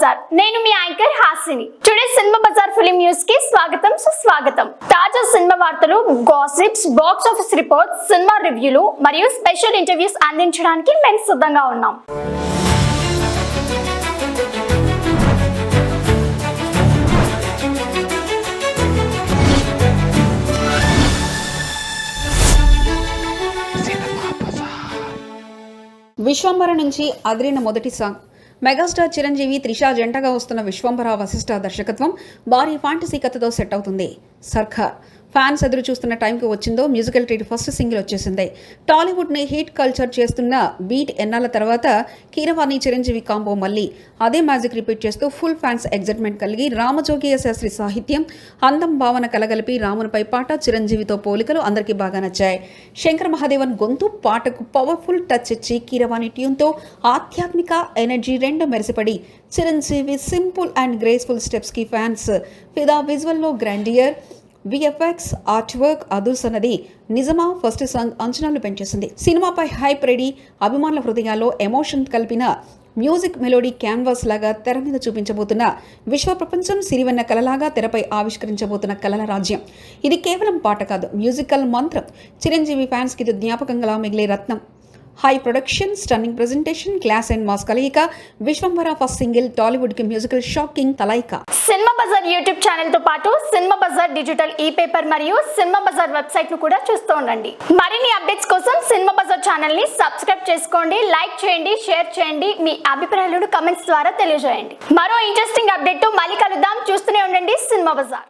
బజార్. నేను మీ anchor Hasini. Today cinema Bazaar film news కి స్వాగతం సుస్వాగతం. తాజా సినిమా వార్తలు, gossips, box office reports, cinema రివ్యూలు మరియు స్పెషల్ ఇంటర్వ్యూస్ అందించడానికి మేము సిద్ధంగా ఉన్నాం. విశ్వంభర నుంచి అదిరిన మొదటి సాంగ్. మెగాస్టార్ చిరంజీవి, త్రిష జంటగా వస్తున్న విశ్వంభర వశిష్ఠ దర్శకత్వం భారీ ఫ్యాంటసీ కథతో సెట్ అవుతుంది. సర్ఖా ఫ్యాన్స్ ఎదురు చూస్తున్న టైంకి వచ్చిందో మ్యూజికల్ ట్రీట్ ఫస్ట్ సింగిల్ వచ్చేసింది. టాలీవుడ్ని హీట్ కల్చర్ చేస్తున్న బీట్ ఎన్నాళ్ళ తర్వాత కీరవాణి చిరంజీవి కాంబో మళ్ళీ అదే మ్యాజిక్ రిపీట్ చేస్తూ ఫుల్ ఫ్యాన్స్ ఎగ్జైట్మెంట్ కలిగి రామజోగయ్య శాస్త్రి సాహిత్యం, అందం భావన కలగలిపి రామునిపై పాట, చిరంజీవితో పోలికలు అందరికీ బాగా నచ్చాయి. శంకర్ మహాదేవన్ గొంతు పాటకు పవర్ఫుల్ టచ్ ఇచ్చి కీరవాణి ట్యూన్తో ఆధ్యాత్మిక ఎనర్జీ రెండు మెరిసిపడి చిరంజీవి సింపుల్ అండ్ గ్రేస్ఫుల్ స్టెప్స్కి ఫ్యాన్స్ ఫిదా. విజువల్లో గ్రాండియర్, విఎఫ్ఎక్స్, ఆర్ట్ వర్క్ అదుర్స్ అన్నది నిజమా ఫస్ట్ సాంగ్ అంచనాలు పెంచేసింది. సినిమాపై హైప్ రెడీ, అభిమానుల హృదయాల్లో ఎమోషన్ కలిపిన మ్యూజిక్ మెలోడీ క్యాన్వాస్ లాగా తెర మీద చూపించబోతున్న విశ్వ ప్రపంచం సిరివెన్న కలలాగా తెరపై ఆవిష్కరించబోతున్న కలల రాజ్యం. ఇది కేవలం పాట కాదు, మ్యూజికల్ మంత్రం. చిరంజీవి ఫ్యాన్స్కి ఇది జ్ఞాపకంగా మిగిలే రత్నం. High production, stunning presentation, class and mass కలయిక. విశ్వంభర ఫస్ట్ సింగిల్ టాలీవుడ్ కి మ్యూజికల్ షాకింగ్ తలైక. సినిమా బజార్ యూట్యూబ్ ఛానల్ తో పాటు cinema Bazaar digital e paper మరియు సినిమా బజార్ వెబ్సైట్ ను కూడా చూస్తూ ఉండండి. మరిన్ని అప్డేట్స్ కోసం సినిమా బజార్ ఛానల్ ని సబ్స్క్రైబ్ చేసుకోండి, లైక్ చేయండి, షేర్ చేయండి, మీ అభిప్రాయాలను కమెంట్స్ ద్వారా తెలియజేయండి. మరో ఇంట్రెస్టింగ్ అప్డేట్ తో మళ్ళీ కలుద్దాం. చూస్తూనే ఉండండి సినిమా బజార్.